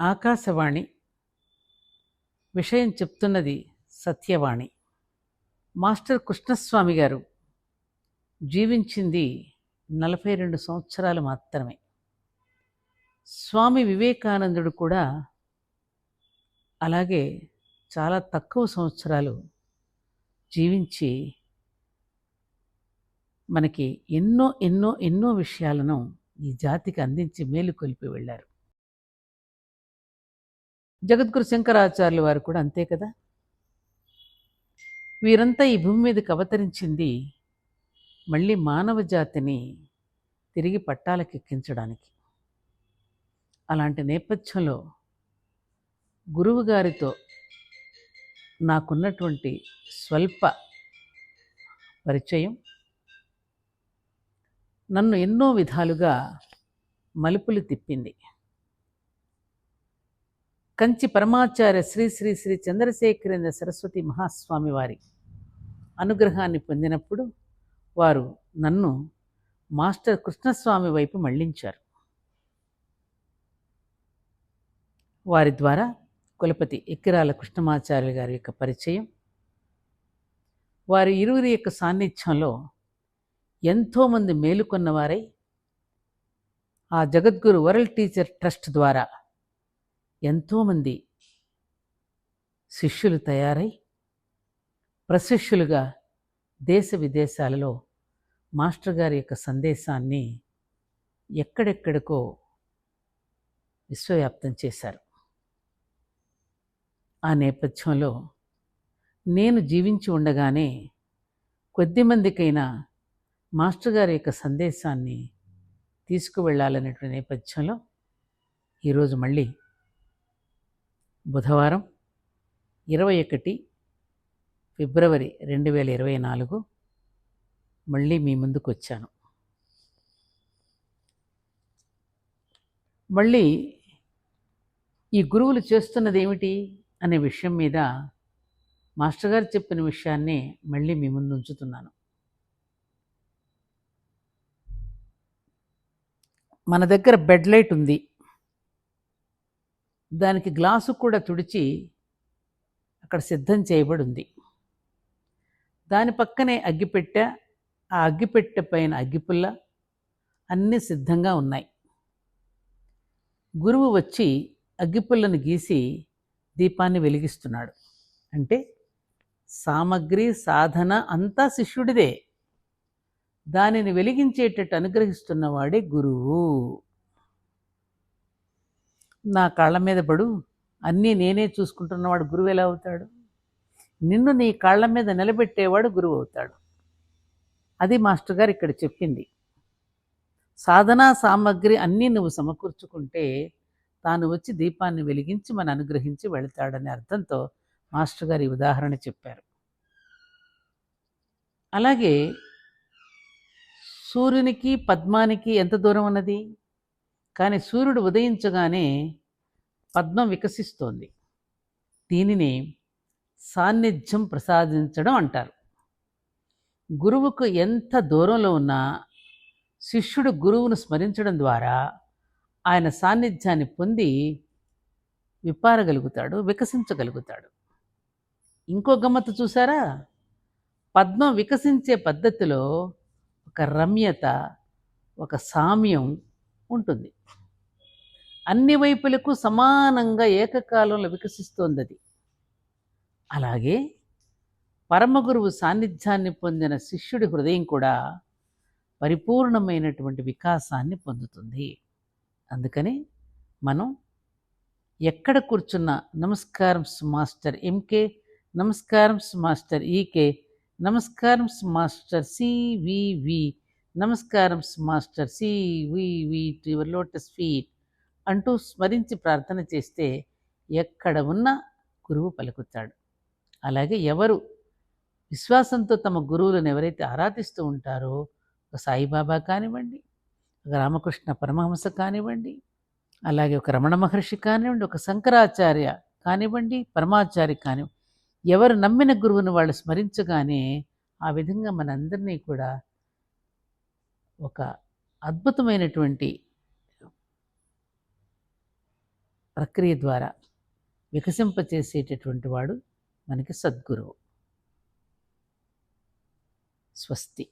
ఆకాశవాణి విషయం చెప్తున్నది సత్యవాణి. మాస్టర్ కృష్ణస్వామి గారు జీవించింది 42 సంవత్సరాలు మాత్రమే. స్వామి వివేకానందుడు కూడా అలాగే చాలా తక్కువ సంవత్సరాలు జీవించి మనకి ఎన్నో ఎన్నో ఎన్నో విషయాలను ఈ జాతికి అందించి మేలుకొల్పి వెళ్ళారు. జగద్గురు శంకరాచార్యులు వారు కూడా అంతే కదా. వీరంతా ఈ భూమి మీదకి అవతరించింది మళ్ళీ మానవ జాతిని తిరిగి పట్టాలకెక్కించడానికి. అలాంటి నేపథ్యంలో గురువు గారితో నాకున్నటువంటి స్వల్ప పరిచయం నన్ను ఎన్నో విధాలుగా మలుపులు తిప్పింది. కంచి పరమాచార్య శ్రీ శ్రీ శ్రీ చంద్రశేఖరేంద్ర సరస్వతి మహాస్వామి వారి అనుగ్రహాన్ని పొందినప్పుడు వారు నన్ను మాస్టర్ కృష్ణస్వామి వైపు మళ్లించారు. వారి ద్వారా కులపతి ఎక్కిరాల కృష్ణమాచార్యులు గారి యొక్క పరిచయం, వారి ఇరువురి యొక్క సాన్నిధ్యంలో ఎంతోమంది మేలుకొన్నవారై ఆ జగద్గురు వరల్డ్ టీచర్ ట్రస్ట్ ద్వారా ఎంతోమంది శిష్యులు తయారై ప్రశిష్యులుగా దేశ విదేశాలలో మాస్టర్ గారి యొక్క సందేశాన్ని ఎక్కడెక్కడికో విశ్వవ్యాప్తం చేశారు. ఆ నేపథ్యంలో నేను జీవించి ఉండగానే కొద్దిమందికైనా మాస్టర్ గారి యొక్క సందేశాన్ని తీసుకువెళ్ళాలనేటువంటి నేపథ్యంలో ఈరోజు మళ్ళీ బుధవారం 21 ఫిబ్రవరి 2024 మళ్ళీ మీ ముందుకు వచ్చాను. మళ్ళీ ఈ గురువులు చేస్తున్నది ఏమిటి అనే విషయం మీద మాస్టర్ గారు చెప్పిన విషయాన్ని మళ్ళీ మీ ముందు ఉంచుతున్నాను. మన దగ్గర బెడ్ లైట్ ఉంది, దానికి గ్లాసు కూడా తుడిచి అక్కడ సిద్ధం చేయబడి ఉంది. దాని పక్కనే అగ్గిపెట్టె, ఆ అగ్గిపెట్టె పైన అగ్గిపుల్ల అన్నీ సిద్ధంగా ఉన్నాయి. గురువు వచ్చి అగ్గిపుల్లను గీసి దీపాన్ని వెలిగిస్తున్నాడు. అంటే సామగ్రి సాధన అంతా శిష్యుడిదే, దానిని వెలిగించేటట్టు అనుగ్రహిస్తున్నవాడే గురువు. నా కాళ్ళ మీద పడు, అన్నీ నేనే చూసుకుంటున్నవాడు గురువు ఎలా అవుతాడు? నిన్ను నీ కాళ్ళ మీద నిలబెట్టేవాడు గురువు అవుతాడు. అది మాస్టర్ గారు ఇక్కడ చెప్పింది. సాధనా సామగ్రి అన్నీ నువ్వు సమకూర్చుకుంటే తాను వచ్చి దీపాన్ని వెలిగించి మన అనుగ్రహించి వెళతాడనే అర్థంతో మాస్టర్ గారు ఈ ఉదాహరణ చెప్పారు. అలాగే సూర్యునికి పద్మానికి ఎంత దూరం ఉన్నది? కానీ సూర్యుడు ఉదయించగానే పద్మం వికసిస్తోంది. దీనిని సాన్నిధ్యం ప్రసాదించడం అంటారు. గురువుకు ఎంత దూరంలో ఉన్నా శిష్యుడు గురువును స్మరించడం ద్వారా ఆయన సాన్నిధ్యాన్ని పొంది విప్పారగలుగుతాడు, వికసించగలుగుతాడు. ఇంకో గమ్మత్తు చూసారా? పద్మం వికసించే పద్ధతిలో ఒక రమ్యత, ఒక సామ్యం ఉంటుంది. అన్ని వైపులకు సమానంగా ఏకకాలంలో వికసిస్తోంది అది. అలాగే పరమగురువు సాన్నిధ్యాన్ని పొందిన శిష్యుడి హృదయం కూడా పరిపూర్ణమైనటువంటి వికాసాన్ని పొందుతుంది. అందుకని మనం ఎక్కడ కూర్చున్నా నమస్కారం మాస్టర్ ఎంకే, నమస్కారం మాస్టర్ ఈకే, నమస్కారం మాస్టర్ సివివి, నమస్కారం master CVV to your lotus feet అంటూ స్మరించి ప్రార్థన చేస్తే ఎక్కడ ఉన్నా గురువు పలుకుతాడు. అలాగే ఎవరు విశ్వాసంతో తమ గురువులను ఎవరైతే ఆరాధిస్తూ ఉంటారో, ఒక సాయిబాబా కానివ్వండి, ఒక రామకృష్ణ పరమహంస కానివ్వండి, అలాగే ఒక రమణ మహర్షి కానివ్వండి, ఒక శంకరాచార్య కానివ్వండి, పరమాచార్య కానివ్వండి, ఎవరు నమ్మిన గురువును వాళ్ళు స్మరించగానే ఆ విధంగా మనందరినీ కూడా ఒక అద్భుతమైనటువంటి ప్రక్రియ ద్వారా వికసింపచేసేటటువంటి వాడు మనకి సద్గురువు. స్వస్తి.